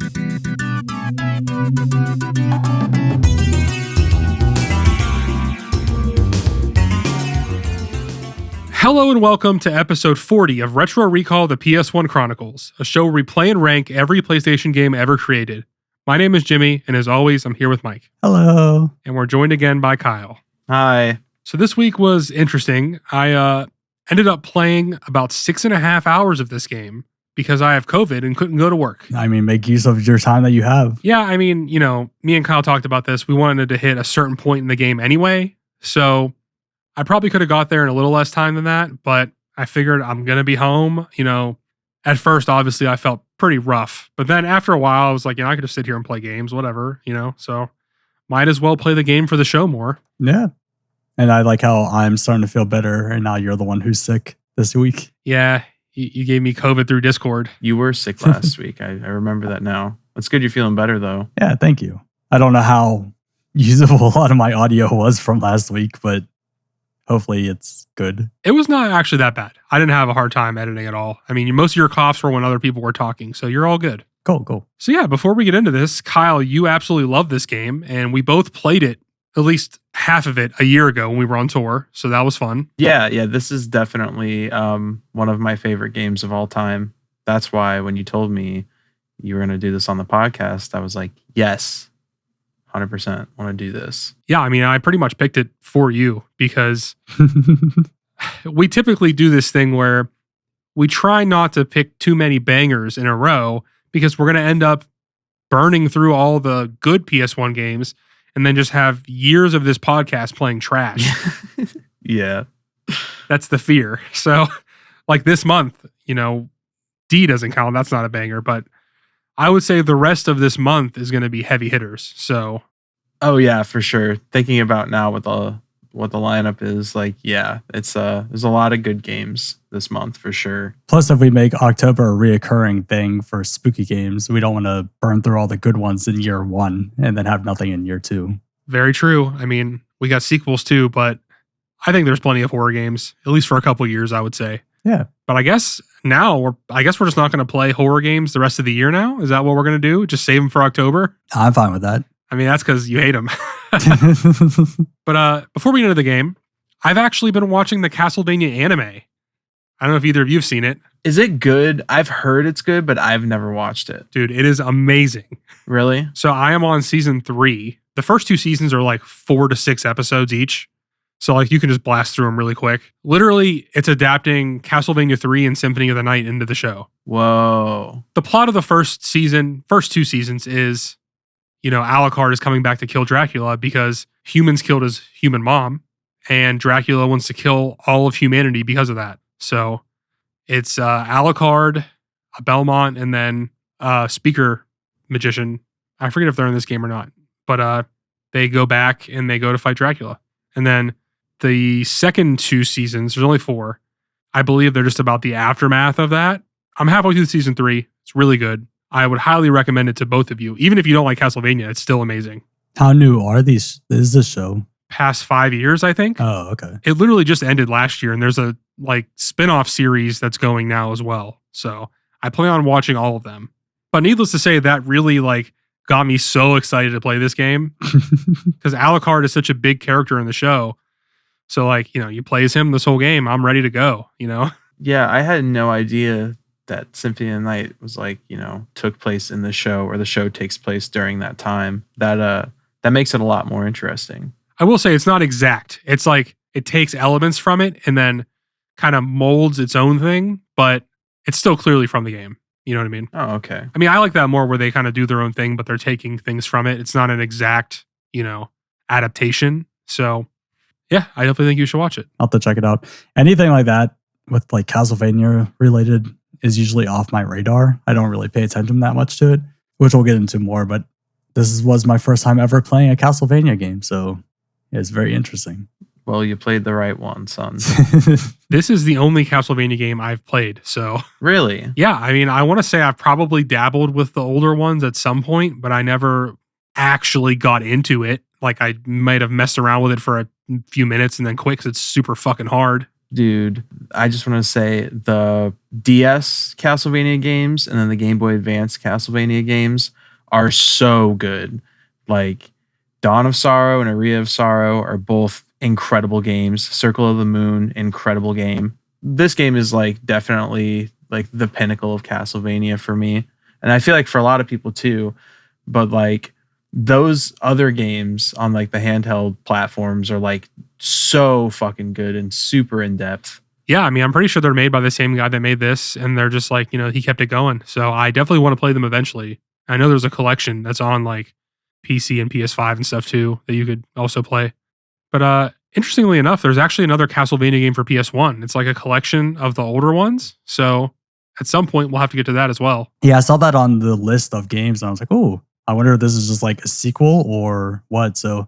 Hello and welcome to episode 40 of Retro Recall the PS1 Chronicles, a show where we play and rank every PlayStation game ever created. My name is Jimmy, and as always, I'm here with Mike. Hello. And we're joined again by Kyle. Hi. So this week was interesting. I ended up playing about 6.5 hours of this game because I have COVID and couldn't go to work. I mean, make use of your time that you have. Yeah, I mean, you know, me and Kyle talked about this. We wanted to hit a certain point in the game anyway, so I probably could have got there in a little less time than that, but I figured I'm going to be home. You know, at first, obviously, I felt pretty rough, but then after a while, I was like, you know, I could just sit here and play games, whatever, you know, so might as well play the game for the show more. Yeah. And I like how I'm starting to feel better, and now you're the one who's sick this week. Yeah, you gave me COVID through Discord. You were sick last week. I remember that now. It's good you're feeling better, though. Yeah, thank you. I don't know how usable a lot of my audio was from last week, but hopefully it's good. It was not actually that bad. I didn't have a hard time editing at all. I mean, most of your coughs were when other people were talking, so you're all good. Cool. So yeah, before we get into this, Kyle, you absolutely love this game, and we both played it, at least half of it, a year ago when we were on tour, so that was fun. Yeah, this is definitely one of my favorite games of all time. That's why when you told me you were going to do this on the podcast, I was like, yes, 100% want to do this. Yeah, I mean, I pretty much picked it for you because we typically do this thing where we try not to pick too many bangers in a row because we're going to end up burning through all the good PS1 games and then just have years of this podcast playing trash. Yeah. That's the fear. So like this month, you know, D doesn't count. That's not a banger, but I would say the rest of this month is going to be heavy hitters. So, oh yeah, for sure. Thinking about now what the lineup is, like, yeah, it's there's a lot of good games this month for sure. Plus, if we make October a reoccurring thing for spooky games, we don't want to burn through all the good ones in year one and then have nothing in year two. Very true. I mean, we got sequels too, but I think there's plenty of horror games, at least for a couple years, I would say. Yeah. But I guess now we're just not going to play horror games the rest of the year now. Is that what we're going to do? Just save them for October? I'm fine with that. I mean, that's because you hate them. But before we get into the game, I've actually been watching the Castlevania anime. I don't know if either of you have seen it. Is it good? I've heard it's good, but I've never watched it. Dude, it is amazing. Really? So I am on season 3. The first 2 seasons are like 4 to 6 episodes each. So like you can just blast through them really quick. Literally, it's adapting Castlevania 3 and Symphony of the Night into the show. Whoa. The plot of the first 2 seasons is, you know, Alucard is coming back to kill Dracula because humans killed his human mom, and Dracula wants to kill all of humanity because of that. So it's Alucard, a Belmont, and then Speaker Magician. I forget if they're in this game or not, but they go back and they go to fight Dracula. And then the second 2 seasons, there's only 4. I believe they're just about the aftermath of that. I'm halfway through season 3. It's really good. I would highly recommend it to both of you. Even if you don't like Castlevania, it's still amazing. How new are these? Is this show? Past 5 years, I think. Oh, okay. It literally just ended last year, and there's a like spin-off series that's going now as well. So I plan on watching all of them. But needless to say, that really like got me so excited to play this game because Alucard is such a big character in the show. So like, you know, you play as him this whole game. I'm ready to go, you know? Yeah, I had no idea that Symphony of the Night was like, you know, took place in the show, or the show takes place during that time. That makes it a lot more interesting. I will say it's not exact. It's like it takes elements from it and then kind of molds its own thing, but it's still clearly from the game. You know what I mean? Oh, okay. I mean, I like that more where they kind of do their own thing, but they're taking things from it. It's not an exact, you know, adaptation. So yeah, I definitely think you should watch it. I'll have to check it out. Anything like that with like Castlevania related is usually off my radar. I don't really pay attention that much to it, which we'll get into more, but this was my first time ever playing a Castlevania game. So it's very interesting. Well, you played the right one, son. This is the only Castlevania game I've played. So really? Yeah, I mean, I want to say I've probably dabbled with the older ones at some point, but I never actually got into it. Like I might have messed around with it for a few minutes and then quit because it's super fucking hard. Dude, I just want to say the DS Castlevania games and then the Game Boy Advance Castlevania games are so good. Like Dawn of Sorrow and Aria of Sorrow are both incredible games. Circle of the Moon, incredible game. This game is like definitely like the pinnacle of Castlevania for me. And I feel like for a lot of people too, but like those other games on like the handheld platforms are like so fucking good and super in depth. Yeah, I mean, I'm pretty sure they're made by the same guy that made this, and they're just like, he kept it going. So I definitely want to play them eventually. I know there's a collection that's on like PC and PS5 and stuff too that you could also play. But interestingly enough, there's actually another Castlevania game for PS1. It's like a collection of the older ones. So at some point, we'll have to get to that as well. Yeah, I saw that on the list of games, and I was like, oh, I wonder if this is just like a sequel or what. So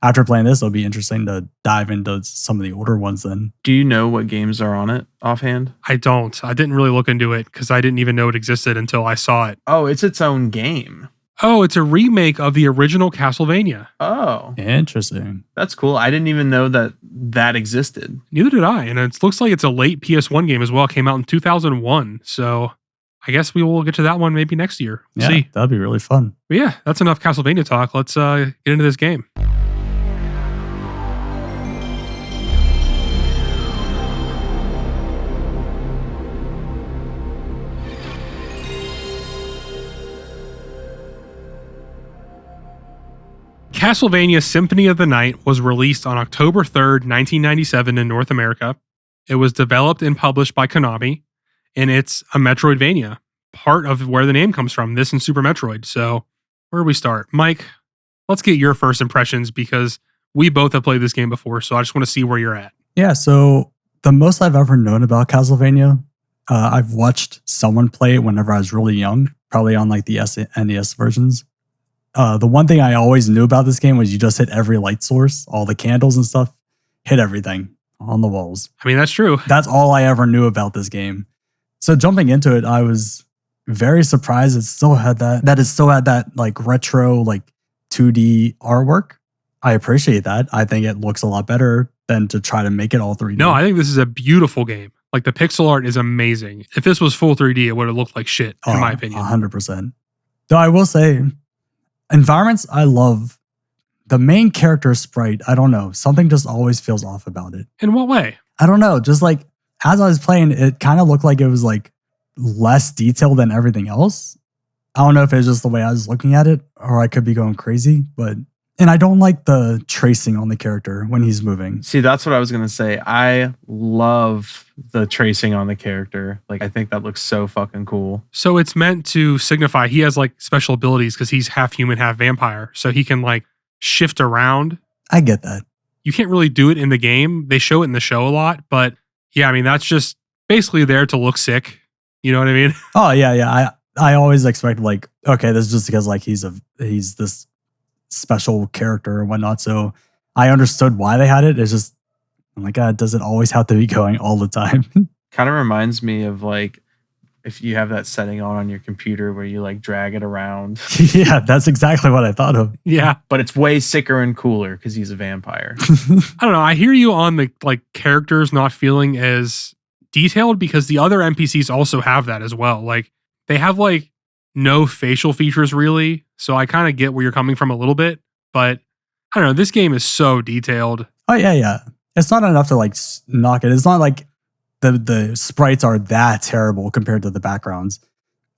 after playing this, it'll be interesting to dive into some of the older ones then. Do you know what games are on it offhand? I don't. I didn't really look into it because I didn't even know it existed until I saw it. Oh, it's its own game. Oh, it's a remake of the original Castlevania. Oh, Interesting. that's cool. I didn't even know that existed. Neither did I. And it looks like it's a late PS1 game as well. It came out in 2001. So I guess we will get to that one maybe next year. Yeah, See. that'd be really fun. But yeah, that's enough Castlevania talk. Let's get into this game. Castlevania Symphony of the Night was released on October 3rd, 1997 in North America. It was developed and published by Konami, and it's a Metroidvania, part of where the name comes from, this and Super Metroid. So where do we start? Mike, let's get your first impressions because we both have played this game before, so I just want to see where you're at. Yeah, so the most I've ever known about Castlevania, I've watched someone play it whenever I was really young, probably on like the NES versions. The one thing I always knew about this game was you just hit every light source, all the candles and stuff, hit everything on the walls. I mean, that's true. That's all I ever knew about this game. So jumping into it, I was very surprised it still had that like retro, like 2D artwork. I appreciate that. I think it looks a lot better than to try to make it all 3D. No, I think this is a beautiful game. Like the pixel art is amazing. If this was full 3D, it would have looked like shit, in my opinion. 100%. Though I will say, environments I love. The main character sprite, I don't know. Something just always feels off about it. In what way? I don't know. Just like as I was playing, it kind of looked like it was like less detailed than everything else. I don't know if it's just the way I was looking at it or I could be going crazy, and I don't like the tracing on the character when he's moving. See, that's what I was going to say. I love the tracing on the character. Like, I think that looks so fucking cool. So it's meant to signify he has like special abilities because he's half human, half vampire. So he can like shift around. I get that. You can't really do it in the game. They show it in the show a lot, but yeah, I mean, that's just basically there to look sick. You know what I mean? Oh, yeah. I always expected like, okay, this is just because like he's this special character or whatnot. So I understood why they had it. It's just, oh my God, does it always have to be going all the time? Kind of reminds me of like if you have that setting on your computer where you like drag it around. Yeah, that's exactly what I thought of. Yeah. But it's way sicker and cooler because he's a vampire. I don't know. I hear you on the like characters not feeling as detailed because the other NPCs also have that as well. Like they have like no facial features really. So I kind of get where you're coming from a little bit, but I don't know. This game is so detailed. Oh, yeah. It's not enough to like knock it. It's not like the sprites are that terrible compared to the backgrounds.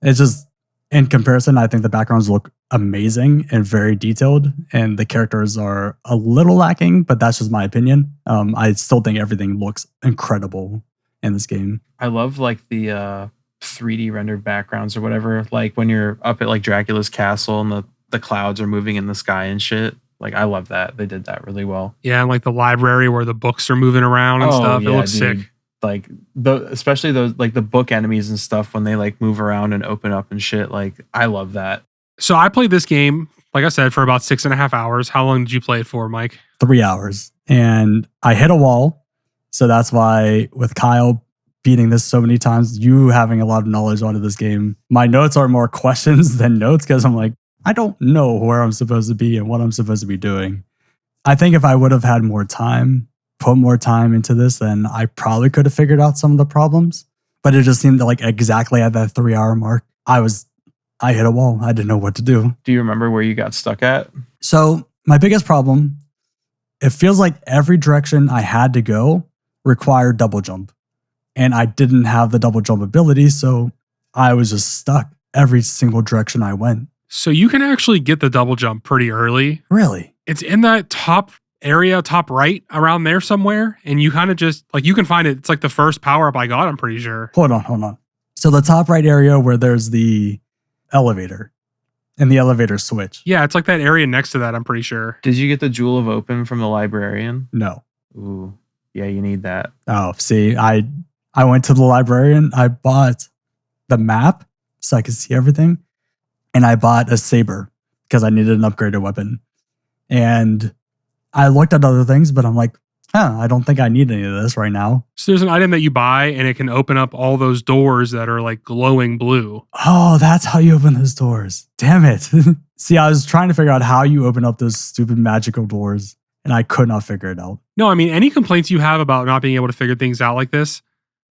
It's just in comparison, I think the backgrounds look amazing and very detailed, and the characters are a little lacking, but that's just my opinion. I still think everything looks incredible in this game. I love like the 3D rendered backgrounds or whatever. Like when you're up at like Dracula's castle and the clouds are moving in the sky and shit. Like I love that. They did that really well. Yeah, and like the library where the books are moving around and stuff. Yeah, it looks dude. sick. Like especially those like the book enemies and stuff when they like move around and open up and shit. Like I love that. So I played this game, like I said, for about 6.5 hours. How long did you play it for, Mike? 3 hours. And I hit a wall. So that's why with Kyle beating this so many times, you having a lot of knowledge onto this game, my notes are more questions than notes because I'm like, I don't know where I'm supposed to be and what I'm supposed to be doing. I think if I would have had more time, put more time into this, then I probably could have figured out some of the problems. But it just seemed that like exactly at that 3-hour mark, I hit a wall. I didn't know what to do. Do you remember where you got stuck at? So my biggest problem, it feels like every direction I had to go required double jump. And I didn't have the double jump ability, so I was just stuck every single direction I went. So you can actually get the double jump pretty early. Really? It's in that top area, top right, around there somewhere. And you kind of just, like, you can find it. It's like the first power-up I got, I'm pretty sure. Hold on. So the top right area where there's the elevator and the elevator switch. Yeah, it's like that area next to that, I'm pretty sure. Did you get the Jewel of Open from the librarian? No. Ooh, yeah, you need that. Oh, see, I went to the librarian. I bought the map so I could see everything. And I bought a saber because I needed an upgraded weapon. And I looked at other things, but I'm like, I don't think I need any of this right now. So there's an item that you buy and it can open up all those doors that are like glowing blue. Oh, that's how you open those doors. Damn it. See, I was trying to figure out how you open up those stupid magical doors and I could not figure it out. No, I mean, any complaints you have about not being able to figure things out like this,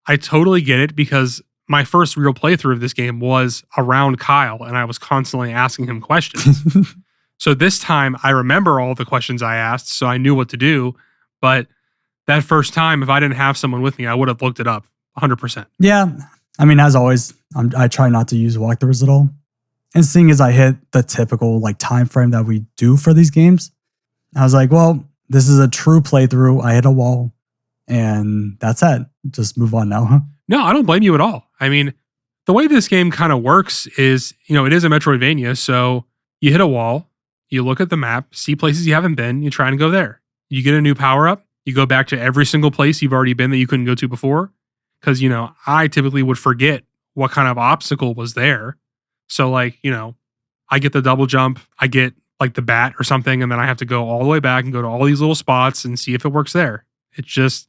I totally get it because my first real playthrough of this game was around Kyle and I was constantly asking him questions. So this time I remember all the questions I asked, so I knew what to do. But that first time, if I didn't have someone with me, I would have looked it up 100%. Yeah. I mean, as always, I try not to use walkthroughs at all. And seeing as I hit the typical like time frame that we do for these games, I was like, well, this is a true playthrough. I hit a wall and that's it. Just move on now. No, I don't blame you at all. I mean, the way this game kind of works is, it is a Metroidvania. So you hit a wall, you look at the map, see places you haven't been, you try and go there. You get a new power up, you go back to every single place you've already been that you couldn't go to before. Because, I typically would forget what kind of obstacle was there. So like, I get the double jump, I get like the bat or something, and then I have to go all the way back and go to all these little spots and see if it works there. It's just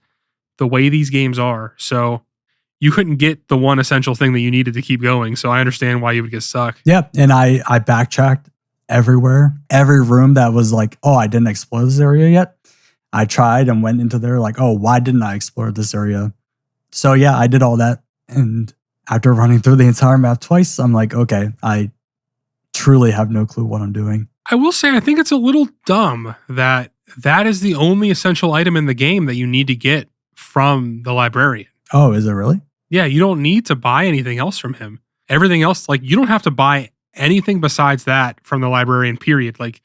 the way these games are. So you couldn't get the one essential thing that you needed to keep going. So I understand why you would get stuck. Yeah. And I backtracked everywhere. Every room that was like, oh, I didn't explore this area yet. I tried and went into there like, oh, why didn't I explore this area? So yeah, I did all that. And after running through the entire map twice, I'm like, okay, I truly have no clue what I'm doing. I will say, I think it's a little dumb that is the only essential item in the game that you need to get from the librarian. Oh, is it really? Yeah, you don't need to buy anything else from him. Everything else, like, you don't have to buy anything besides that from the librarian, period. Like,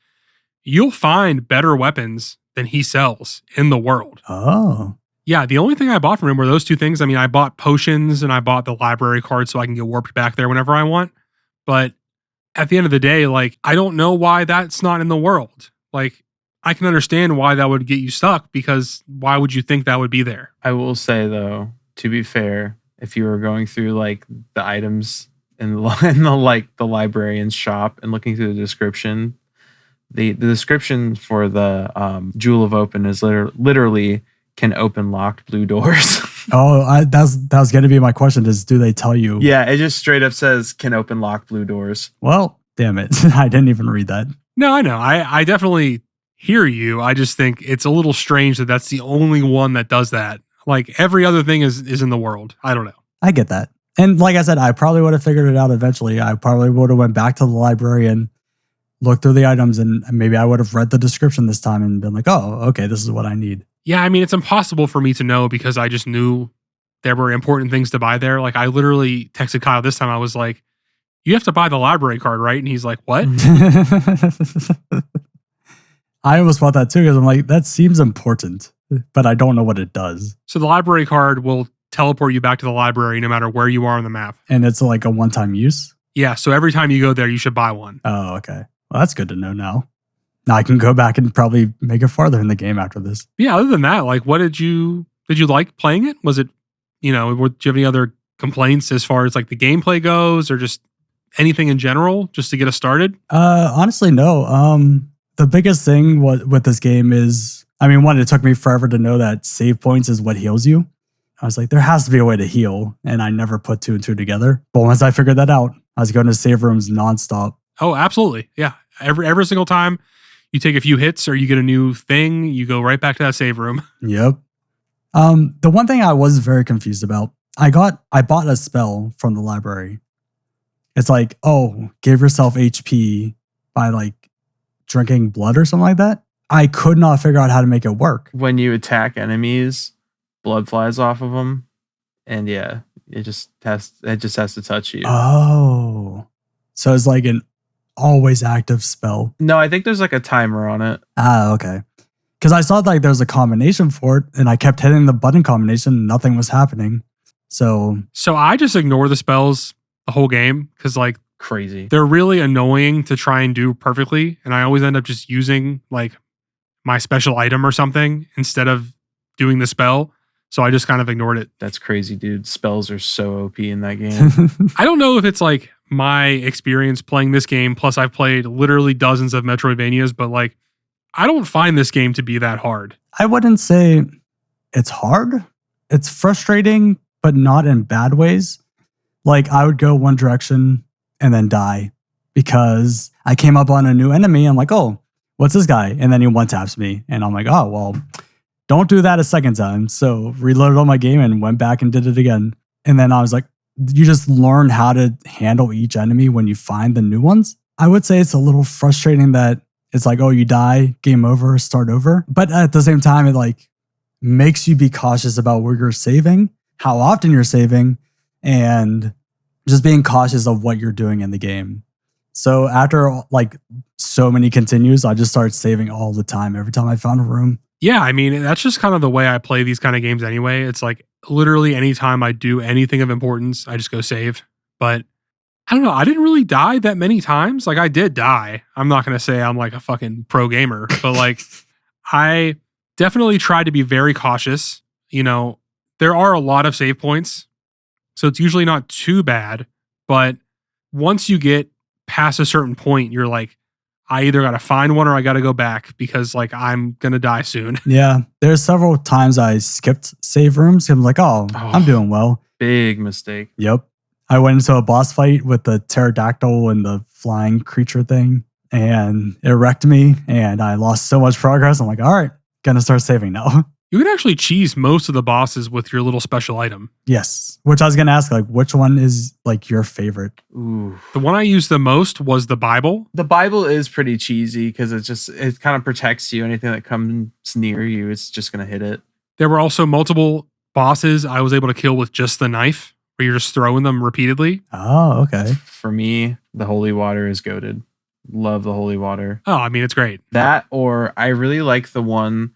you'll find better weapons than he sells in the world. Oh. Yeah, the only thing I bought from him were those two things. I mean, I bought potions and I bought the library card so I can get warped back there whenever I want. But at the end of the day, like, I don't know why that's not in the world. Like, I can understand why that would get you stuck because why would you think that would be there? I will say, though, to be fair, if you were going through like the items in the librarian's shop and looking through the description, the description for the Jewel of Open is literally can open locked blue doors. Oh, that was going to be my question is, do they tell you? Yeah, it just straight up says can open locked blue doors. Well, damn it. I didn't even read that. No, I know. I definitely hear you. I just think it's a little strange that that's the only one that does that. Like every other thing is in the world. I don't know. I get that. And like I said, I probably would have figured it out eventually. I probably would have went back to the librarian, looked through the items, and maybe I would have read the description this time and been like, oh, okay, this is what I need. Yeah, I mean, it's impossible for me to know because I just knew there were important things to buy there. Like I literally texted Kyle this time. I was like, you have to buy the library card, right? And he's like, what? I almost bought that too because I'm like, that seems important, but I don't know what it does. So the library card will teleport you back to the library no matter where you are on the map. And it's like a one-time use? Yeah, so every time you go there, you should buy one. Oh, okay. Well, that's good to know now. Now I can go back and probably make it farther in the game after this. Yeah, other than that, like what did you like playing it? Was it, do you have any other complaints as far as like the gameplay goes or just anything in general just to get us started? Honestly, no. The biggest thing with this game is, I mean, one, it took me forever to know that save points is what heals you. I was like, there has to be a way to heal. And I never put two and two together. But once I figured that out, I was going to save rooms nonstop. Oh, absolutely. Yeah. Every single time You take a few hits or you get a new thing, you go right back to that save room. Yep. The one thing I was very confused about, I bought a spell from the library. It's like, oh, give yourself HP by like drinking blood or something like that. I could not figure out how to make it work. When you attack enemies, blood flies off of them, and yeah, it just has to touch you. Oh, so it's like an always active spell. No, I think there's like a timer on it. Ah, okay. Because I saw like there's a combination for it, and I kept hitting the button combination, and nothing was happening. So I just ignore the spells the whole game because like Crazy. they're really annoying to try and do perfectly, and I always end up just using like my special item or something instead of doing the spell. So I just kind of ignored it. That's crazy, dude. Spells are so OP in that game. I don't know if it's like my experience playing this game, plus I've played literally dozens of Metroidvanias, but like I don't find this game to be that hard. I wouldn't say it's hard. It's frustrating, but not in bad ways. Like I would go one direction and then die because I came up on a new enemy. I'm like, oh, what's this guy? And then he one taps me. And I'm like, oh, well, don't do that a second time. So reloaded on my game and went back and did it again. And then I was like, you just learn how to handle each enemy when you find the new ones. I would say it's a little frustrating that it's like, oh, you die, game over, start over. But at the same time, it like makes you be cautious about where you're saving, how often you're saving, and just being cautious of what you're doing in the game. So after like so many continues, I just started saving all the time every time I found a room. Yeah, I mean, that's just kind of the way I play these kind of games anyway. It's like literally anytime I do anything of importance, I just go save. But I don't know, I didn't really die that many times. Like I did die. I'm not going to say I'm like a fucking pro gamer, but like I definitely tried to be very cautious. You know, there are a lot of save points, so it's usually not too bad. But once you get past a certain point, you're like, I either got to find one or I got to go back because like I'm going to die soon. Yeah. There's several times I skipped save rooms. I'm like, oh, I'm doing well. Big mistake. Yep. I went into a boss fight with the pterodactyl and the flying creature thing, and it wrecked me and I lost so much progress. I'm like, all right, gonna start saving now. You can actually cheese most of the bosses with your little special item. Yes. Which I was gonna ask, like, which one is like your favorite? Ooh. The one I used the most was the Bible. The Bible is pretty cheesy because it kind of protects you. Anything that comes near you, it's just going to hit it. There were also multiple bosses I was able to kill with just the knife, where you're just throwing them repeatedly. Oh, okay. For me, the holy water is goated. Love the holy water. Oh, I mean, it's great. That, or I really like the one,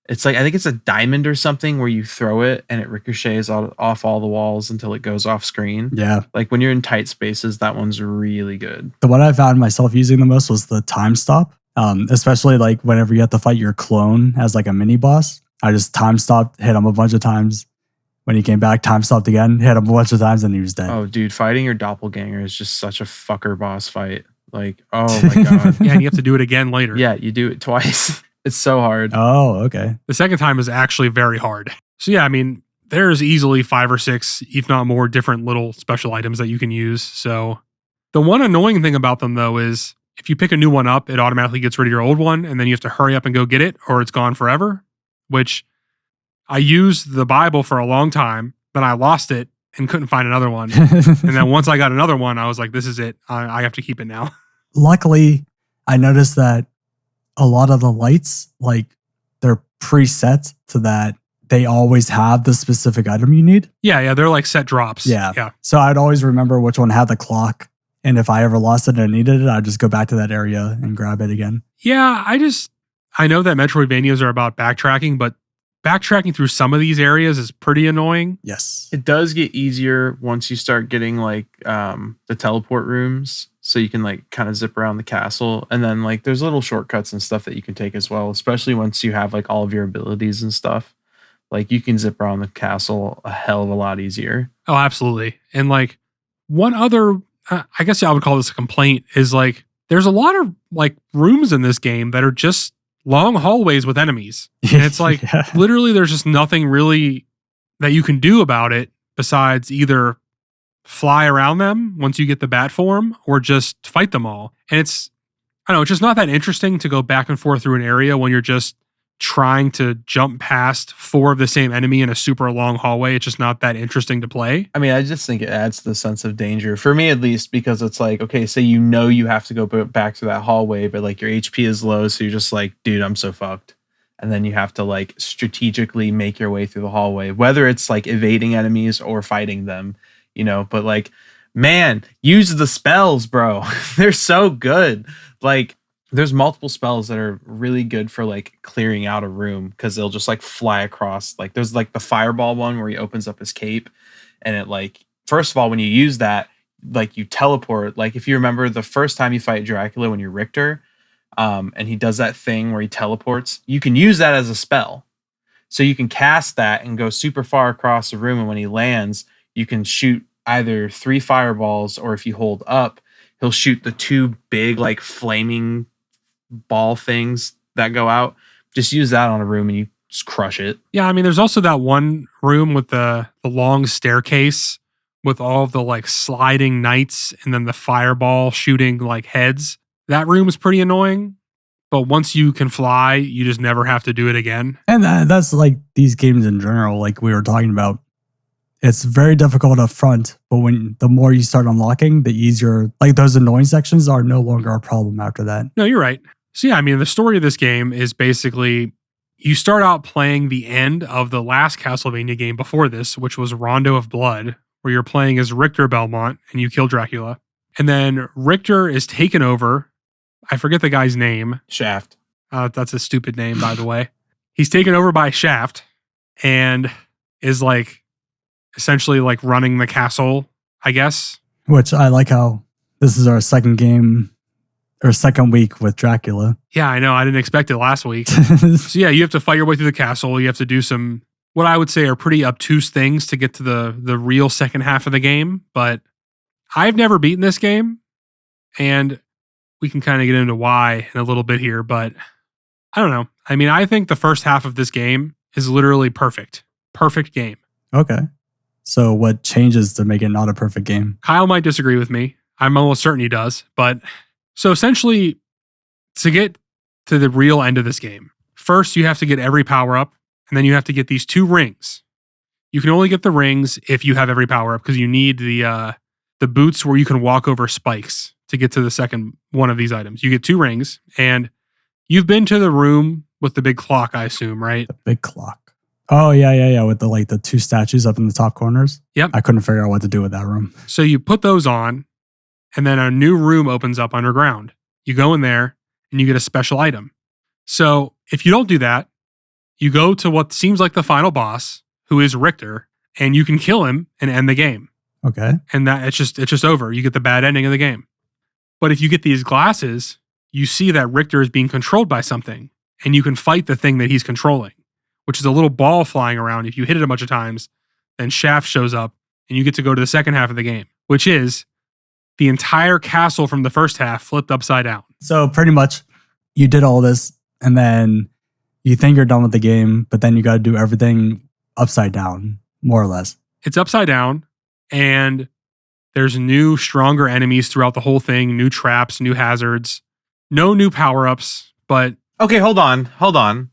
it's like, I think it's a diamond or something where you throw it and it ricochets off all the walls until it goes off screen. Yeah. Like when you're in tight spaces, that one's really good. The one I found myself using the most was the time stop. Especially like whenever you have to fight your clone as like a mini boss. I just time stopped, hit him a bunch of times. When he came back, time stopped again, hit him a bunch of times, and he was dead. Oh, dude, fighting your doppelganger is just such a fucker boss fight. Like, oh my God. Yeah, and you have to do it again later. Yeah, you do it twice. It's so hard. Oh, okay. The second time is actually very hard. So yeah, I mean, there's easily 5 or 6, if not more, different little special items that you can use. So the one annoying thing about them, though, is if you pick a new one up, it automatically gets rid of your old one, and then you have to hurry up and go get it, or it's gone forever, which I used the Bible for a long time, then I lost it and couldn't find another one. And then once I got another one, I was like, this is it. I have to keep it now. Luckily, I noticed that a lot of the lights, like they're preset to that they always have the specific item you need. Yeah, they're like set drops. Yeah. So I'd always remember which one had the clock. And if I ever lost it and needed it, I'd just go back to that area and grab it again. Yeah, I know that Metroidvanias are about backtracking, but backtracking through some of these areas is pretty annoying. Yes. It does get easier once you start getting like the teleport rooms, so you can like kind of zip around the castle, and then like there's little shortcuts and stuff that you can take as well, especially once you have like all of your abilities and stuff. Like you can zip around the castle a hell of a lot easier. Oh, absolutely. And like one other, I guess I would call this a complaint, is like there's a lot of like rooms in this game that are just long hallways with enemies. And it's like literally there's just nothing really that you can do about it besides either fly around them once you get the bat form or just fight them all. And it's I don't know, it's just not that interesting to go back and forth through an area when you're just trying to jump past 4 of the same enemy in a super long hallway. It's just not that interesting to play. I mean, I just think it adds to the sense of danger for me, at least, because it's like, okay, say you have to go back to that hallway, but like your HP is low, so you're just like, dude, I'm so fucked. And then you have to like strategically make your way through the hallway, whether it's like evading enemies or fighting them, but like, man, use the spells, bro. They're so good. Like, there's multiple spells that are really good for like clearing out a room because they'll just like fly across. Like there's like the fireball one where he opens up his cape and it like, first of all, when you use that, like you teleport. Like if you remember the first time you fight Dracula when you're Richter, and he does that thing where he teleports, you can use that as a spell. So you can cast that and go super far across the room. And when he lands, you can shoot either 3 fireballs, or if you hold up, he'll shoot the 2 big like flaming ball things that go out. Just use that on a room and you just crush it. Yeah, I mean, there's also that one room with the long staircase with all of the like sliding knights and then the fireball shooting like heads. That room is pretty annoying, but once you can fly, you just never have to do it again. And that's like these games in general, like we were talking about. It's very difficult up front, but the more you start unlocking, the easier, like those annoying sections are no longer a problem after that. No, you're right. So yeah, I mean, the story of this game is basically you start out playing the end of the last Castlevania game before this, which was Rondo of Blood, where you're playing as Richter Belmont and you kill Dracula. And then Richter is taken over. I forget the guy's name. Shaft. That's a stupid name, by the way. He's taken over by Shaft and is like essentially like running the castle, I guess. Which I like how this is our second game or second week with Dracula. Yeah, I know. I didn't expect it last week. So yeah, you have to fight your way through the castle. You have to do some, what I would say are pretty obtuse things to get to the real second half of the game. But I've never beaten this game, and we can kind of get into why in a little bit here, but I don't know. I mean, I think the first half of this game is literally perfect. Perfect game. Okay. So what changes to make it not a perfect game? Kyle might disagree with me. I'm almost certain he does. But so essentially, to get to the real end of this game, first you have to get every power up, and then you have to get these 2 rings. You can only get the rings if you have every power up because you need the boots where you can walk over spikes to get to the second one of these items. You get 2 rings, and you've been to the room with the big clock, I assume, right? The big clock. Oh, yeah. With the 2 statues up in the top corners. Yep. I couldn't figure out what to do with that room. So you put those on, and then a new room opens up underground. You go in there, and you get a special item. So if you don't do that, you go to what seems like the final boss, who is Richter, and you can kill him and end the game. Okay. And that it's just over. You get the bad ending of the game. But if you get these glasses, you see that Richter is being controlled by something, and you can fight the thing that he's controlling, which is a little ball flying around. If you hit it a bunch of times, then Shaft shows up, and you get to go to the second half of the game, which is the entire castle from the first half flipped upside down. So pretty much you did all this, and then you think you're done with the game, but then you got to do everything upside down, more or less. It's upside down, and there's new, stronger enemies throughout the whole thing, new traps, new hazards, no new power-ups, but... Okay, hold on.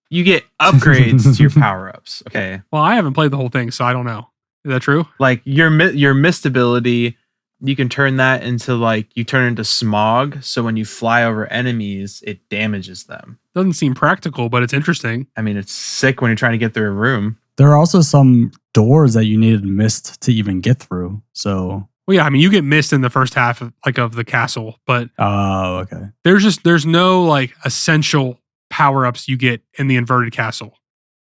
You get upgrades to your power-ups, okay? Well, I haven't played the whole thing, so I don't know. Is that true? Like, your mist ability, you can turn that into, like, you turn into smog, so when you fly over enemies, it damages them. Doesn't seem practical, but it's interesting. I mean, it's sick when you're trying to get through a room. There are also some doors that you needed mist to even get through, so... Well, yeah, I mean, you get missed in the first half of the castle, but oh, okay. There's no like essential power-ups you get in the inverted castle.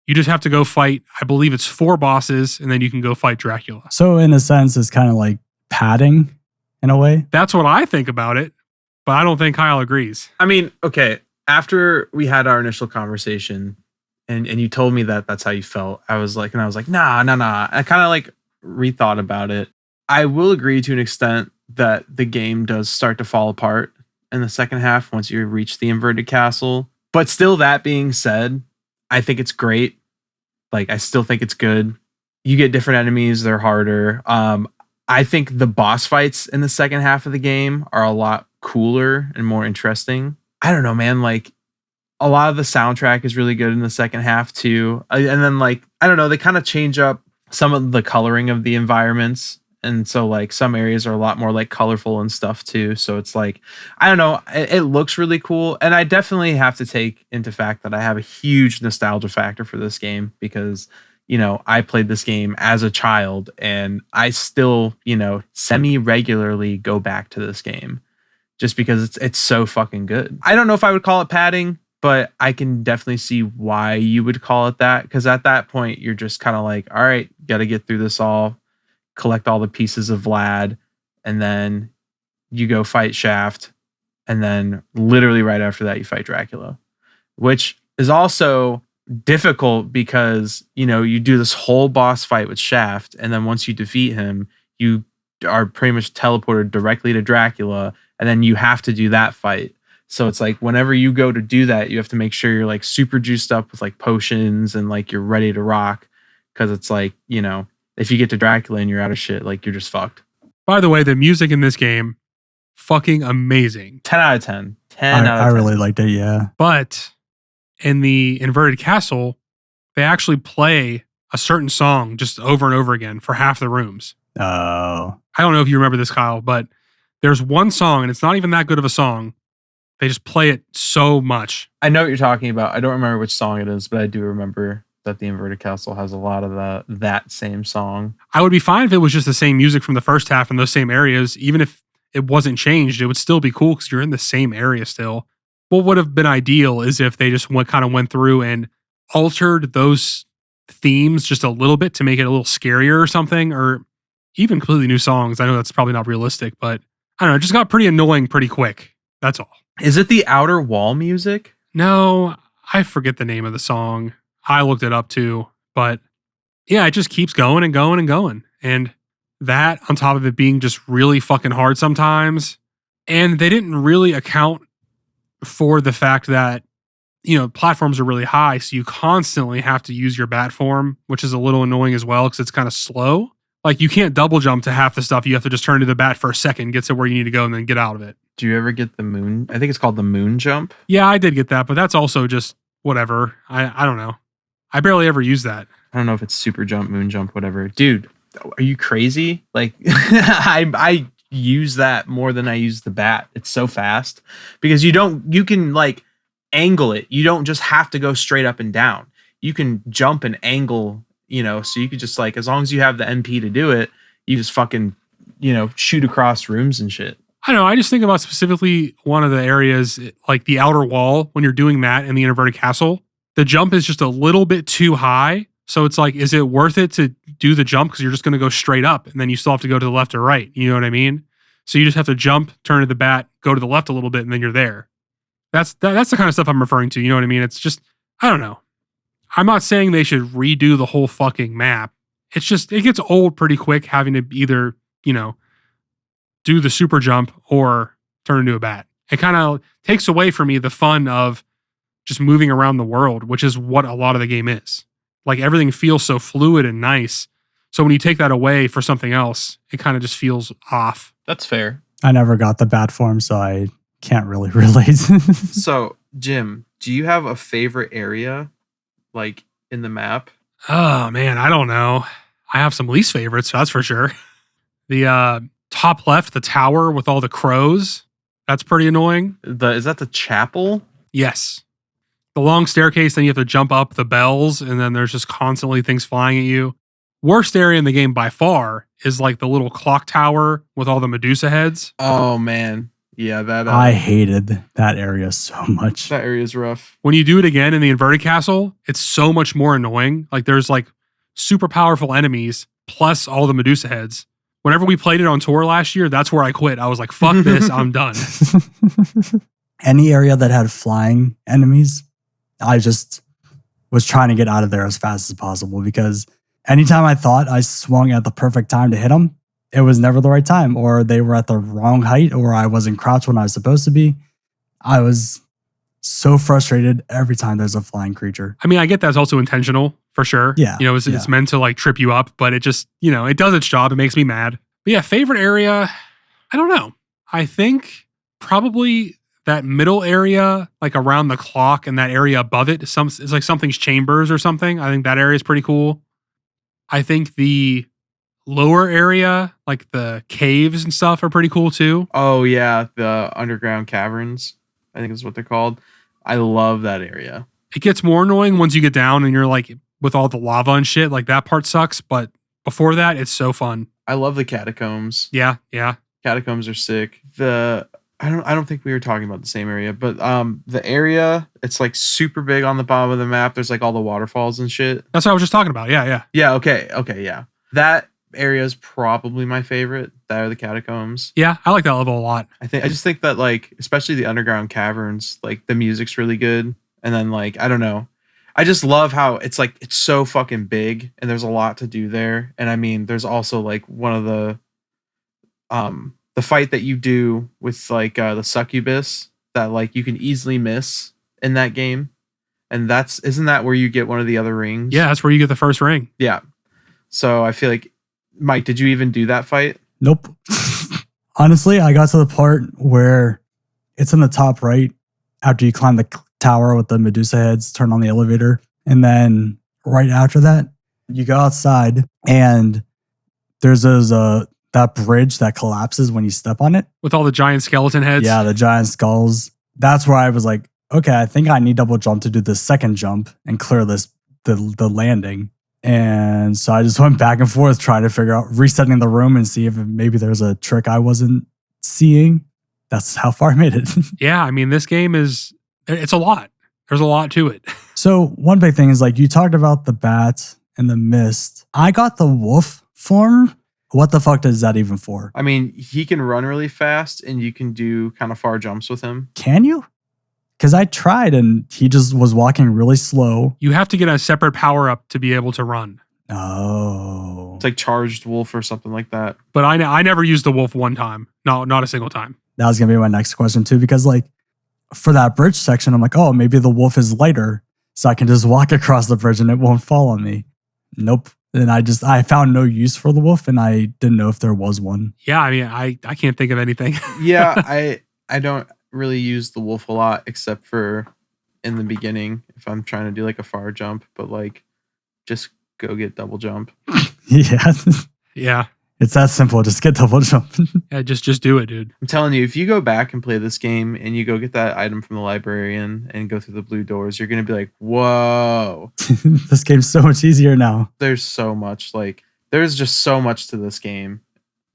You just have to go fight, I believe it's 4 bosses, and then you can go fight Dracula. So in a sense, it's kind of like padding in a way. That's what I think about it, but I don't think Kyle agrees. I mean, okay, after we had our initial conversation and you told me that that's how you felt, I was like, nah. I kind of like rethought about it. I will agree to an extent that the game does start to fall apart in the second half once you reach the inverted castle. But still, that being said, I think it's great. Like, I still think it's good. You get different enemies. They're harder. I think the boss fights in the second half of the game are a lot cooler and more interesting. I don't know, man. Like a lot of the soundtrack is really good in the second half too. And then like, I don't know, they kind of change up some of the coloring of the environments. And so like some areas are a lot more like colorful and stuff too. So it's like, I don't know, it looks really cool. And I definitely have to take into fact that I have a huge nostalgia factor for this game because, you know, I played this game as a child and I still, you know, semi-regularly go back to this game just because it's so fucking good. I don't know if I would call it padding, but I can definitely see why you would call it that. Because at that point, you're just kind of like, all right, got to get through this all, collect all the pieces of Vlad, and then you go fight Shaft. And then literally right after that, you fight Dracula, which is also difficult because, you know, you do this whole boss fight with Shaft. And then once you defeat him, you are pretty much teleported directly to Dracula. And then you have to do that fight. So it's like whenever you go to do that, you have to make sure you're like super juiced up with like potions and like you're ready to rock. Cause it's like, you know, if you get to Dracula and you're out of shit, like you're just fucked. By the way, the music in this game, fucking amazing. 10 out of 10. 10 out of 10. I really liked it, yeah. But in the Inverted Castle, they actually play a certain song just over and over again for half the rooms. Oh. I don't know if you remember this, Kyle, but there's one song, and it's not even that good of a song. They just play it so much. I know what you're talking about. I don't remember which song it is, but I do remember that the Inverted Castle has a lot of that same song. I would be fine if it was just the same music from the first half in those same areas. Even if it wasn't changed, it would still be cool because you're in the same area still. What would have been ideal is if they just went through and altered those themes just a little bit to make it a little scarier or something, or even completely new songs. I know that's probably not realistic, but I don't know. It just got pretty annoying pretty quick. That's all. Is it the Outer Wall music? No, I forget the name of the song. I looked it up too, but yeah, it just keeps going and going and going. And that on top of it being just really fucking hard sometimes. And they didn't really account for the fact that, you know, platforms are really high. So you constantly have to use your bat form, which is a little annoying as well because it's kind of slow. Like you can't double jump to half the stuff. You have to just turn to the bat for a second, get to where you need to go, and then get out of it. Do you ever get the moon? I think it's called the moon jump. Yeah, I did get that, but that's also just whatever. I don't know. I barely ever use that. I don't know if it's super jump, moon jump, whatever. Dude, are you crazy? Like I use that more than I use the bat. It's so fast because you can like angle it. You don't just have to go straight up and down. You can jump and angle, you know, so you could just like, as long as you have the MP to do it, you just fucking, you know, shoot across rooms and shit. I don't know. I just think about specifically one of the areas, like the outer wall, when you're doing that in the Inverted Castle, the jump is just a little bit too high. So it's like, is it worth it to do the jump? Because you're just going to go straight up and then you still have to go to the left or right. You know what I mean? So you just have to jump, turn to the bat, go to the left a little bit, and then you're there. That's the kind of stuff I'm referring to. You know what I mean? It's just, I don't know. I'm not saying they should redo the whole fucking map. It's just, it gets old pretty quick having to either, you know, do the super jump or turn into a bat. It kind of takes away from me the fun of just moving around the world, which is what a lot of the game is. Like everything feels so fluid and nice. So when you take that away for something else, it kind of just feels off. That's fair. I never got the bat form, so I can't really relate. So, Jim, do you have a favorite area like in the map? Oh man, I don't know. I have some least favorites, that's for sure. The top left, the tower with all the crows. That's pretty annoying. Is that the chapel? Yes. The long staircase, then you have to jump up the bells, and then there's just constantly things flying at you. Worst area in the game by far is like the little clock tower with all the Medusa heads. Oh man. Yeah, that I hated that area so much. That area is rough. When you do it again in the Inverted Castle, it's so much more annoying. Like there's like super powerful enemies plus all the Medusa heads. Whenever we played it on tour last year, that's where I quit. I was like, fuck this, I'm done. Any area that had flying enemies, I just was trying to get out of there as fast as possible because anytime I thought I swung at the perfect time to hit them, it was never the right time, or they were at the wrong height, or I wasn't crouched when I was supposed to be. I was so frustrated every time there's a flying creature. I mean, I get that's also intentional for sure. Yeah. You know, it's meant to like trip you up, but it just, you know, it does its job. It makes me mad. But yeah, favorite area, I don't know. I think Probably that middle area, like around the clock, and that area above it. It's like something's chambers or something. I think that area is pretty cool. I think the lower area, like the caves and stuff, are pretty cool too. Oh yeah, the underground caverns, I think is what they're called. I love that area. It gets more annoying once you get down and you're like with all the lava and shit. Like that part sucks, but before that, it's so fun. I love the catacombs. Yeah. Catacombs are sick. I don't think we were talking about the same area, but the area, it's like super big on the bottom of the map. There's like all the waterfalls and shit. That's what I was just talking about. Yeah. Yeah, okay, yeah. That area is probably my favorite. That are the catacombs. Yeah, I like that level a lot. I just think that like, especially the underground caverns, like the music's really good. And then like, I don't know. I just love how it's like, it's so fucking big and there's a lot to do there. And I mean, there's also like one of the fight that you do with like the succubus that like you can easily miss in that game. And isn't that where you get one of the other rings? Yeah, that's where you get the first ring. Yeah. So I feel like, Mike, did you even do that fight? Nope. Honestly, I got to the part where it's in the top right after you climb the tower with the Medusa heads, turn on the elevator. And then right after that, you go outside and there's that bridge that collapses when you step on it. With all the giant skeleton heads? Yeah, the giant skulls. That's where I was like, okay, I think I need double jump to do the second jump and clear the landing. And so I just went back and forth trying to figure out resetting the room and see if maybe there's a trick I wasn't seeing. That's how far I made it. Yeah, I mean, this game it's a lot. There's a lot to it. So one big thing is like you talked about the bat and the mist. I got the wolf form. What the fuck is that even for? I mean, he can run really fast and you can do kind of far jumps with him. Can you? Because I tried and he just was walking really slow. You have to get a separate power up to be able to run. Oh. It's like charged wolf or something like that. But I never used the wolf one time. No, not a single time. That was going to be my next question too, because like for that bridge section, I'm like, oh, maybe the wolf is lighter so I can just walk across the bridge and it won't fall on me. Nope. And I found no use for the wolf and I didn't know if there was one. Yeah, I mean, I can't think of anything. Yeah, I don't really use the wolf a lot except for in the beginning if I'm trying to do like a far jump, but like just go get double jump. Yeah. Yeah. It's that simple. Just get double jump. Yeah, just do it, dude. I'm telling you, if you go back and play this game and you go get that item from the librarian and go through the blue doors, you're going to be like, whoa. This game's so much easier now. There's so much. Like, there's just so much to this game.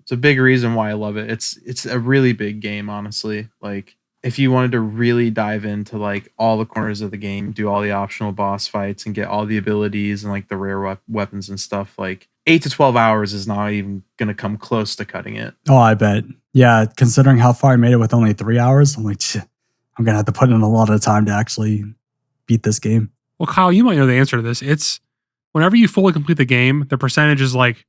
It's a big reason why I love it. It's a really big game, honestly. Like, if you wanted to really dive into like all the corners of the game, do all the optional boss fights and get all the abilities and like the rare weapons and stuff, like 8 to 12 hours is not even going to come close to cutting it. Oh, I bet. Yeah, considering how far I made it with only 3 hours, I'm like, I'm going to have to put in a lot of time to actually beat this game. Well, Kyle, you might know the answer to this. It's whenever you fully complete the game, the percentage is like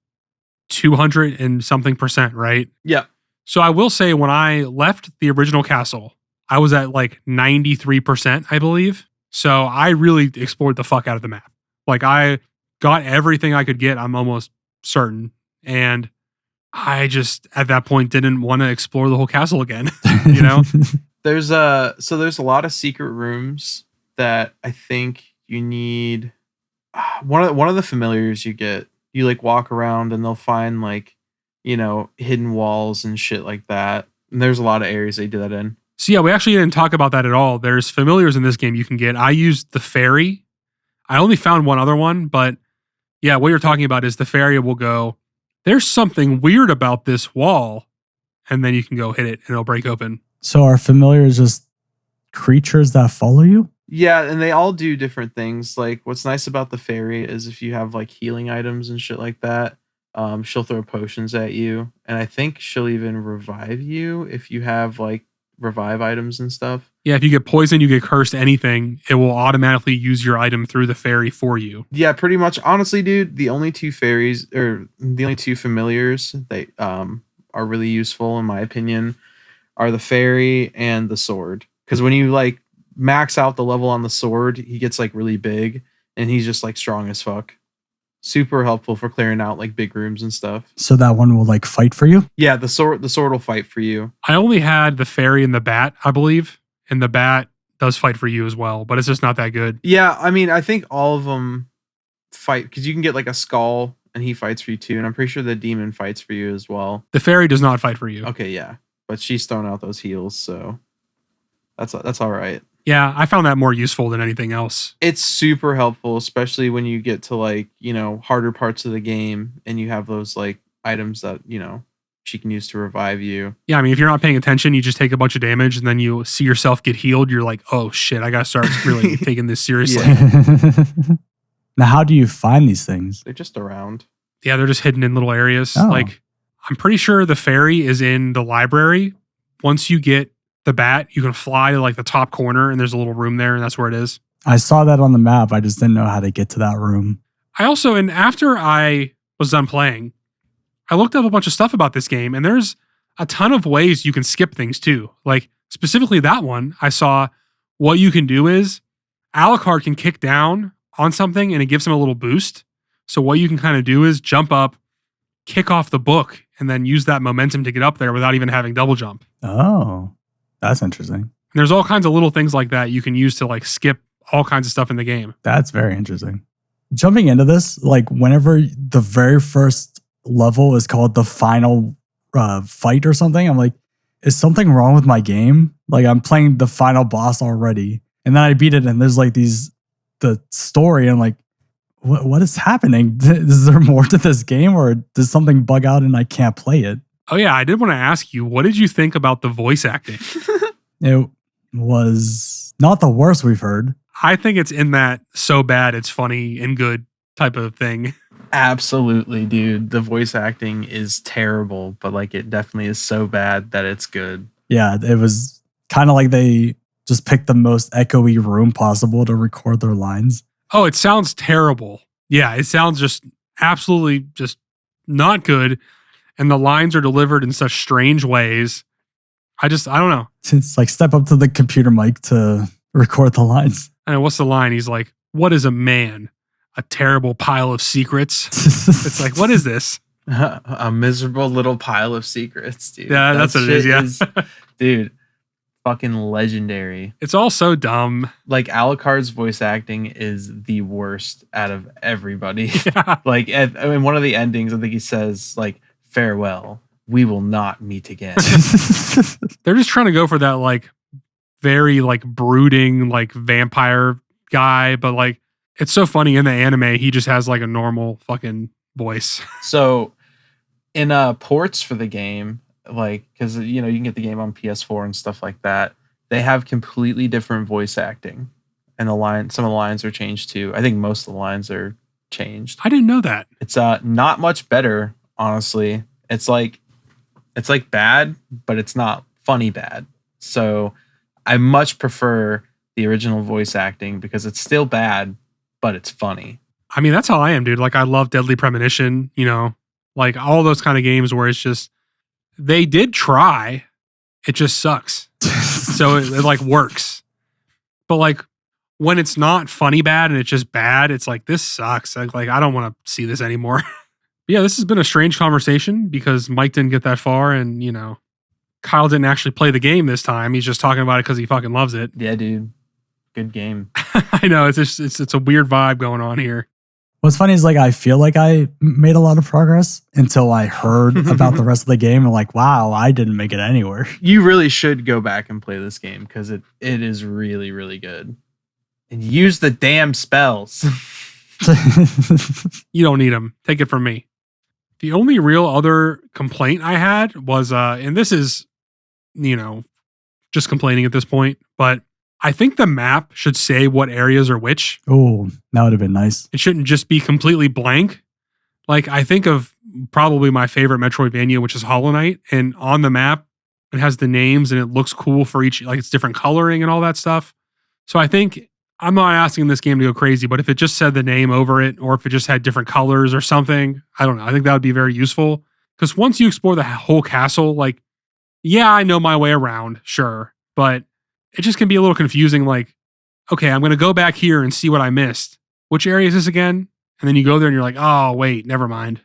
200 and something percent, right? Yeah. So I will say when I left the original castle, I was at like 93%, I believe. So I really explored the fuck out of the map. Like I got everything I could get, I'm almost certain. And I just, at that point, didn't want to explore the whole castle again, you know? There's a lot of secret rooms that I think you need. One of the familiars you get, you like walk around and they'll find like, you know, hidden walls and shit like that. And there's a lot of areas they do that in. So yeah, we actually didn't talk about that at all. There's familiars in this game you can get. I used the fairy. I only found one other one, but yeah, what you're talking about is the fairy will go, there's something weird about this wall. And then you can go hit it and it'll break open. So are familiars just creatures that follow you? Yeah, and they all do different things. Like what's nice about the fairy is if you have like healing items and shit like that, she'll throw potions at you. And I think she'll even revive you if you have like revive items and stuff. Yeah, if you get poisoned, you get cursed, anything, it will automatically use your item through the fairy for you. Yeah, pretty much. Honestly, dude, the only two fairies or the only two familiars that are really useful in my opinion are the fairy and the sword. Because when you like max out the level on the sword, he gets like really big and he's just like strong as fuck. Super helpful for clearing out like big rooms and stuff. So that one will like fight for you? Yeah, the sword will fight for you. I only had the fairy and the bat, I believe, and the bat does fight for you as well, but it's just not that good. Yeah, I mean, I think all of them fight because you can get like a skull and he fights for you too, and I'm pretty sure the demon fights for you as well. The fairy does not fight for you. Okay, yeah, but she's throwing out those heals, so that's all right. Yeah, I found that more useful than anything else. It's super helpful, especially when you get to like, harder parts of the game and you have those like items that, she can use to revive you. Yeah, I mean, if you're not paying attention, you just take a bunch of damage and then you see yourself get healed. You're like, oh shit, I gotta start really taking this seriously. Yeah. Now, how do you find these things? They're just around. Yeah, they're just hidden in little areas. Oh. Like, I'm pretty sure the fairy is in the library. Once you get the bat, you can fly to like the top corner and there's a little room there and that's where it is. I saw that on the map. I just didn't know how to get to that room. I also, and after I was done playing, I looked up a bunch of stuff about this game and there's a ton of ways you can skip things too. Like specifically that one, I saw what you can do is Alucard can kick down on something and it gives him a little boost. So what you can kind of do is jump up, kick off the book, and then use that momentum to get up there without even having double jump. Oh, that's interesting. And there's all kinds of little things like that you can use to like skip all kinds of stuff in the game. That's very interesting. Jumping into this, like whenever the very first level is called the final fight or something, I'm like, is something wrong with my game? Like I'm playing the final boss already. And then I beat it and there's like the story and I'm like, what is happening? Is there more to this game or does something bug out and I can't play it? Oh yeah, I did want to ask you, what did you think about the voice acting? It was not the worst we've heard. I think it's in that so bad it's funny and good type of thing. Absolutely, dude. The voice acting is terrible, but like it definitely is so bad that it's good. Yeah, it was kind of like they just picked the most echoey room possible to record their lines. Oh, it sounds terrible. Yeah, it sounds just absolutely just not good. And the lines are delivered in such strange ways. I don't know. It's like step up to the computer mic to record the lines. And what's the line? He's like, what is a man? A terrible pile of secrets. It's like, what is this? A miserable little pile of secrets, dude. Yeah, that's what it is. Yeah. Dude, fucking legendary. It's all so dumb. Like Alucard's voice acting is the worst out of everybody. Yeah. Like, I mean, one of the endings, I think he says like, farewell, we will not meet again. They're just trying to go for that like very like brooding like vampire guy, but like it's so funny in the anime he just has like a normal fucking voice. So in ports for the game, like because you can get the game on PS4 and stuff like that, they have completely different voice acting, and some of the lines are changed too. I think most of the lines are changed. I didn't know that. It's not much better, honestly. It's like bad, but it's not funny bad. So I much prefer the original voice acting because it's still bad, but it's funny. I mean, that's how I am, dude. Like I love Deadly Premonition, like all those kind of games where it's just, they did try, it just sucks. So it like works. But like when it's not funny bad and it's just bad, it's like, this sucks. Like I don't want to see this anymore. Yeah, this has been a strange conversation because Mike didn't get that far and, Kyle didn't actually play the game this time. He's just talking about it because he fucking loves it. Yeah, dude. Good game. I know. It's a weird vibe going on here. What's funny is like I feel like I made a lot of progress until I heard about the rest of the game and like, wow, I didn't make it anywhere. You really should go back and play this game because it is really, really good. And use the damn spells. You don't need them. Take it from me. The only real other complaint I had was, and this is, just complaining at this point, but I think the map should say what areas are which. Oh, that would have been nice. It shouldn't just be completely blank. Like I think of probably my favorite Metroidvania, which is Hollow Knight, and on the map, it has the names and it looks cool for each, like it's different coloring and all that stuff. So I think I'm not asking this game to go crazy, but if it just said the name over it, or if it just had different colors or something, I don't know. I think that would be very useful. Because once you explore the whole castle, like, yeah, I know my way around, sure. But it just can be a little confusing. Like, okay, I'm going to go back here and see what I missed. Which area is this again? And then you go there and you're like, oh, wait, never mind.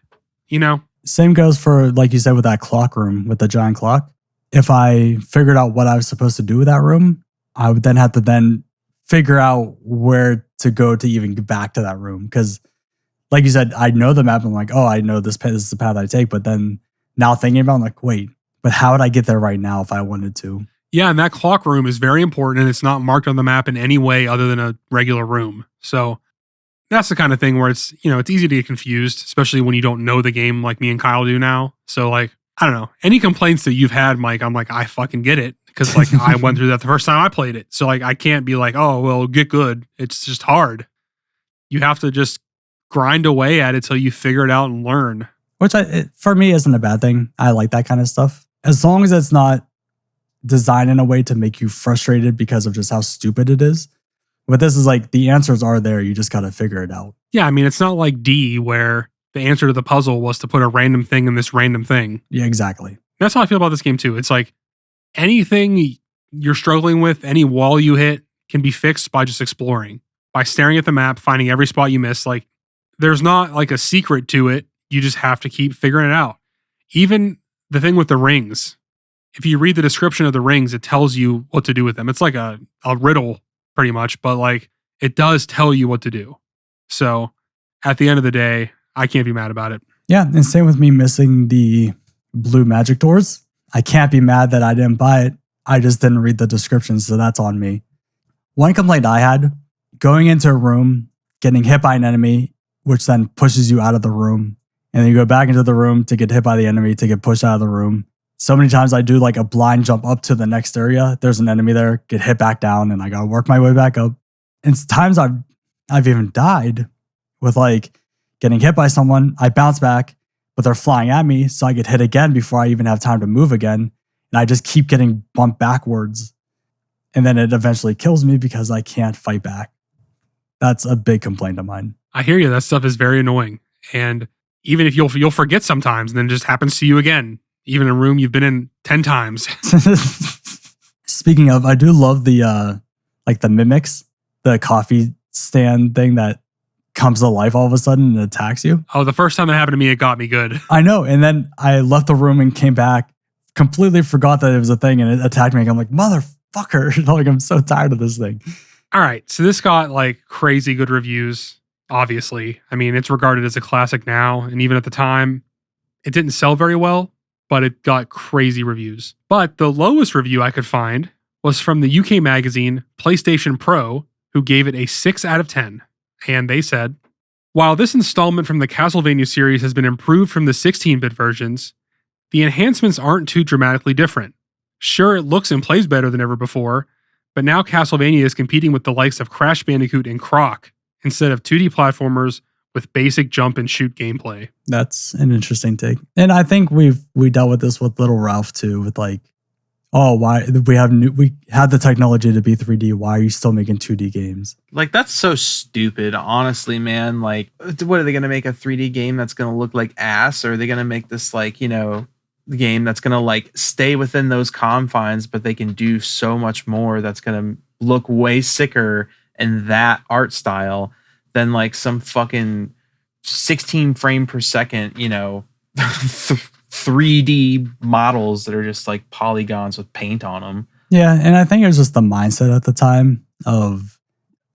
You know? Same goes for, like you said, with that clock room with the giant clock. If I figured out what I was supposed to do with that room, I would then have to then figure out where to go to even get back to that room. Because, like you said, I know the map. I'm like, oh, I know this is the path I take. But then now thinking about it, I'm like, wait, but how would I get there right now if I wanted to? Yeah, and that clock room is very important, and it's not marked on the map in any way other than a regular room. So that's the kind of thing where it's easy to get confused, especially when you don't know the game like me and Kyle do now. So like, I don't know. Any complaints that you've had, Mike, I'm like, I fucking get it. Because like I went through that the first time I played it. So like I can't be like, oh, well, get good. It's just hard. You have to just grind away at it till you figure it out and learn. Which for me isn't a bad thing. I like that kind of stuff. As long as it's not designed in a way to make you frustrated because of just how stupid it is. But this is like the answers are there. You just got to figure it out. Yeah, I mean, it's not like D where the answer to the puzzle was to put a random thing in this random thing. Yeah, exactly. That's how I feel about this game too. It's like anything you're struggling with, any wall you hit can be fixed by just exploring, by staring at the map, finding every spot you miss. Like there's not like a secret to it. You just have to keep figuring it out. Even the thing with the rings. If you read the description of the rings, it tells you what to do with them. It's like a riddle pretty much, but like it does tell you what to do. So at the end of the day, I can't be mad about it. Yeah, and same with me missing the blue magic doors. I can't be mad that I didn't buy it. I just didn't read the description, so that's on me. One complaint I had, going into a room, getting hit by an enemy, which then pushes you out of the room, and then you go back into the room to get hit by the enemy, to get pushed out of the room. So many times I do like a blind jump up to the next area. There's an enemy there, get hit back down, and I gotta work my way back up. And times I've even died with like getting hit by someone. I bounce back, but they're flying at me, so I get hit again before I even have time to move again. And I just keep getting bumped backwards. And then it eventually kills me because I can't fight back. That's a big complaint of mine. I hear you. That stuff is very annoying. And even if you'll forget sometimes, and then it just happens to you again. Even a room you've been in 10 times. Speaking of, I do love the like the mimics, the coffee stand thing that comes to life all of a sudden and attacks you. Oh, the first time that happened to me, it got me good. I know. And then I left the room and came back, completely forgot that it was a thing, and it attacked me. I'm like, motherfucker. Like, I'm so tired of this thing. All right. So this got like crazy good reviews, obviously. I mean, it's regarded as a classic now. And even at the time, it didn't sell very well, but it got crazy reviews. But the lowest review I could find was from the UK magazine PlayStation Pro, who gave it a 6 out of 10. And they said, while this installment from the Castlevania series has been improved from the 16-bit versions, the enhancements aren't too dramatically different. Sure, it looks and plays better than ever before, but now Castlevania is competing with the likes of Crash Bandicoot and Croc instead of 2D platformers with basic jump and shoot gameplay. That's an interesting take. And I think we dealt with this with Little Ralph too, with like, oh, why we have the technology to be 3D. Why are you still making 2D games? Like, that's so stupid, honestly, man. Like, what are they going to make a 3D game that's going to look like ass? Or are they going to make this like, game that's going to like stay within those confines, but they can do so much more that's going to look way sicker in that art style than like some fucking 16 frame per second, 3D models that are just like polygons with paint on them. Yeah, and I think it was just the mindset at the time of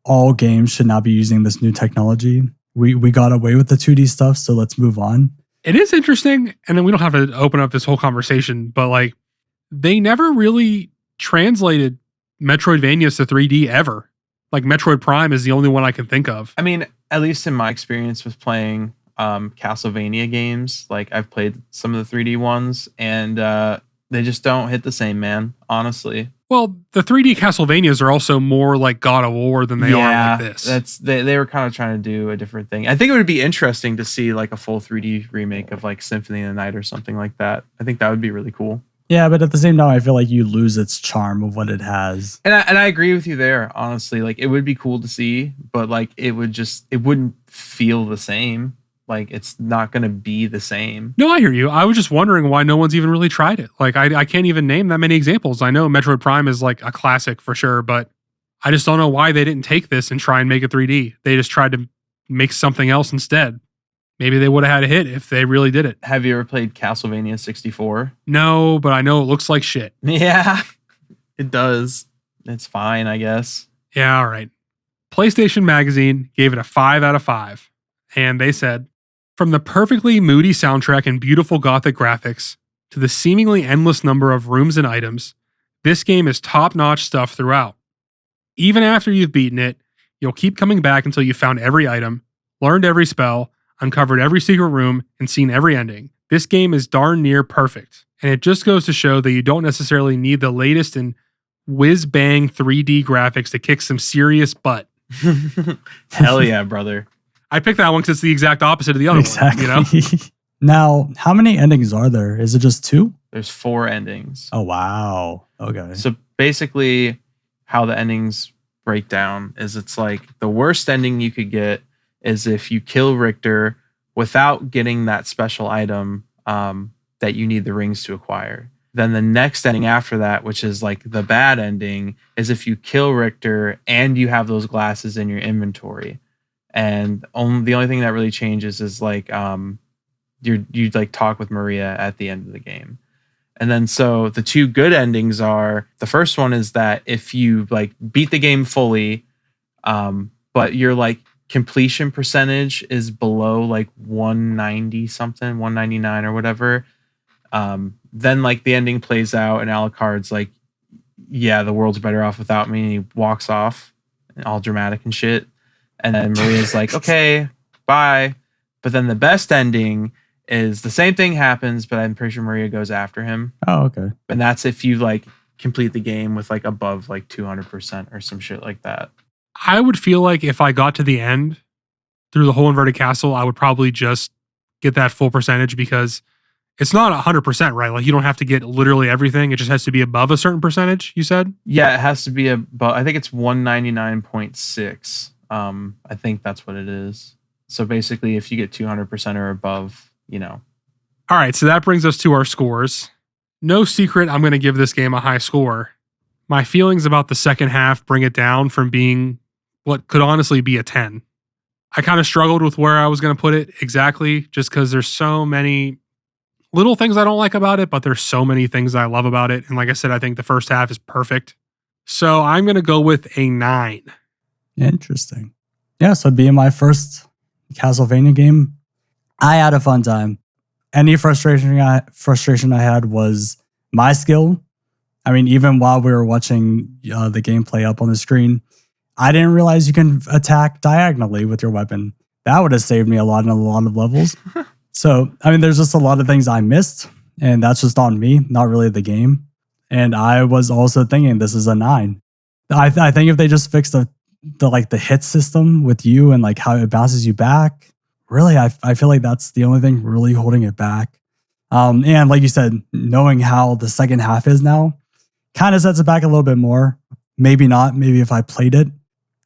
all games should not be using this new technology. We got away with the 2D stuff, so let's move on. It is interesting, and then we don't have to open up this whole conversation, but like they never really translated Metroidvanias to 3D ever. Like Metroid Prime is the only one I can think of. I mean, at least in my experience with playing Castlevania games, like I've played some of the 3D ones, and they just don't hit the same, man, honestly. Well, the 3D Castlevanias are also more like God of War than they are like this. They were kind of trying to do a different thing. I think it would be interesting to see like a full 3D remake of like Symphony of the Night or something like that. I think that would be really cool. Yeah, but at the same time, I feel like you lose its charm of what it has. And I agree with you there, honestly. Like, it would be cool to see, but like it wouldn't feel the same. Like, it's not going to be the same. No, I hear you. I was just wondering why no one's even really tried it. Like, I can't even name that many examples. I know Metroid Prime is like a classic for sure, but I just don't know why they didn't take this and try and make it 3D. They just tried to make something else instead. Maybe they would have had a hit if they really did it. Have you ever played Castlevania 64? No, but I know it looks like shit. Yeah, it does. It's fine, I guess. Yeah, all right. PlayStation Magazine gave it a 5 out of 5. And they said, from the perfectly moody soundtrack and beautiful gothic graphics to the seemingly endless number of rooms and items, this game is top-notch stuff throughout. Even after you've beaten it, you'll keep coming back until you've found every item, learned every spell, uncovered every secret room, and seen every ending. This game is darn near perfect, and it just goes to show that you don't necessarily need the latest in whiz-bang 3D graphics to kick some serious butt. Hell yeah, brother. I picked that one because it's the exact opposite of the other one, you know? Now, how many endings are there? Is it just 2? There's 4 endings. Oh, wow. Okay. So basically, how the endings break down is it's like the worst ending you could get is if you kill Richter without getting that special item that you need the rings to acquire. Then the next ending after that, which is like the bad ending, is if you kill Richter and you have those glasses in your inventory. And the only thing that really changes is like you like talk with Maria at the end of the game. And then so the 2 good endings are, the first one is that if you like beat the game fully, but your like completion percentage is below like 190 something, 199 or whatever, then like the ending plays out and Alucard's like, yeah, the world's better off without me. And he walks off all dramatic and shit. And then Maria's like, okay, bye. But then the best ending is the same thing happens, but I'm pretty sure Maria goes after him. Oh, okay. And that's if you like complete the game with like above like 200% or some shit like that. I would feel like if I got to the end through the whole inverted castle, I would probably just get that full percentage because it's not 100%, right? Like you don't have to get literally everything. It just has to be above a certain percentage, you said? Yeah, it has to be above, I think it's 199.6. I think that's what it is. So basically, if you get 200% or above, you know. All right, so that brings us to our scores. No secret, I'm going to give this game a high score. My feelings about the second half bring it down from being what could honestly be a 10. I kind of struggled with where I was going to put it exactly, just because there's so many little things I don't like about it, but there's so many things I love about it. And like I said, I think the first half is perfect. So I'm going to go with a 9. Interesting. Yeah, so being my first Castlevania game, I had a fun time. Any frustration I had was my skill. I mean, even while we were watching the gameplay up on the screen, I didn't realize you can attack diagonally with your weapon. That would have saved me a lot in a lot of levels. So, I mean, there's just a lot of things I missed, and that's just on me, not really the game. And I was also thinking this is a 9. I think if they just fixed the hit system with you and like how it bounces you back, really, I feel like that's the only thing really holding it back. And like you said, knowing how the second half is now kind of sets it back a little bit more. Maybe not. Maybe if I played it,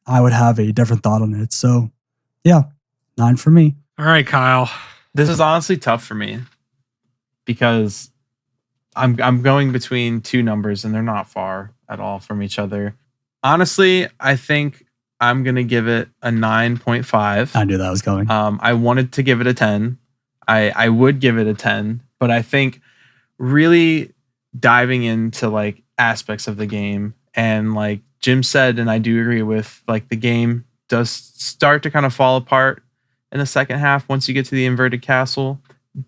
I would have a different thought on it. So yeah, 9 for me. All right, Kyle. This is honestly tough for me because I'm going between 2 numbers and they're not far at all from each other. Honestly, I think I'm going to give it a 9.5. I knew that was coming. I wanted to give it a 10. I would give it a 10, but I think really diving into like aspects of the game and like Jim said, and I do agree with, like the game does start to kind of fall apart in the second half once you get to the inverted castle.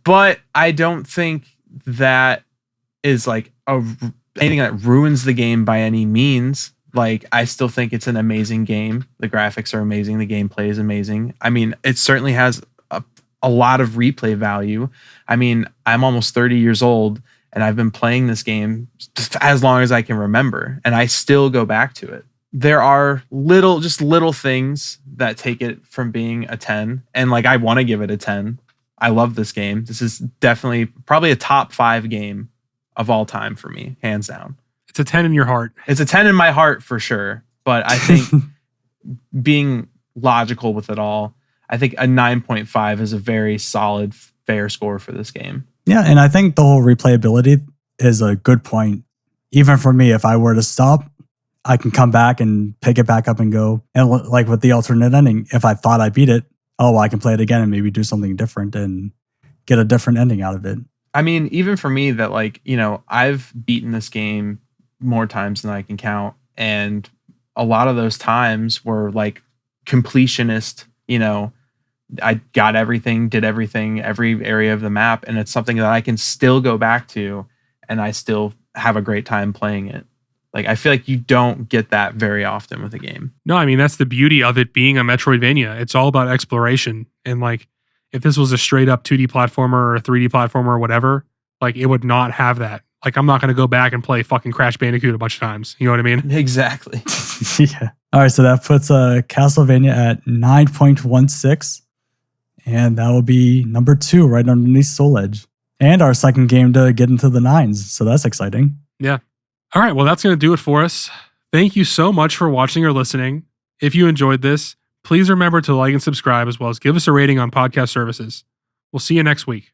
But I don't think that is like anything that ruins the game by any means. Like, I still think it's an amazing game. The graphics are amazing. The gameplay is amazing. I mean, it certainly has a lot of replay value. I mean, I'm almost 30 years old and I've been playing this game as long as I can remember, and I still go back to it. There are little things that take it from being a 10. And like, I want to give it a 10. I love this game. This is definitely probably a top 5 game of all time for me, hands down. It's a 10 in your heart. It's a 10 in my heart for sure. But I think being logical with it all, I think a 9.5 is a very solid, fair score for this game. Yeah, and I think the whole replayability is a good point. Even for me, if I were to stop, I can come back and pick it back up and go. And like with the alternate ending, if I thought I beat it, oh, I can play it again and maybe do something different and get a different ending out of it. I mean, even for me that like, I've beaten this game more times than I can count. And a lot of those times were like completionist, I got everything, did everything, every area of the map. And it's something that I can still go back to and I still have a great time playing it. Like, I feel like you don't get that very often with a game. No, I mean, that's the beauty of it being a Metroidvania. It's all about exploration. And like, if this was a straight up 2D platformer or a 3D platformer or whatever, like it would not have that. Like, I'm not going to go back and play fucking Crash Bandicoot a bunch of times. You know what I mean? Exactly. Yeah. All right. So that puts Castlevania at 9.16. And that will be number 2 right underneath Soul Edge. And our second game to get into the 9s. So that's exciting. Yeah. All right. Well, that's going to do it for us. Thank you so much for watching or listening. If you enjoyed this, please remember to like and subscribe as well as give us a rating on podcast services. We'll see you next week.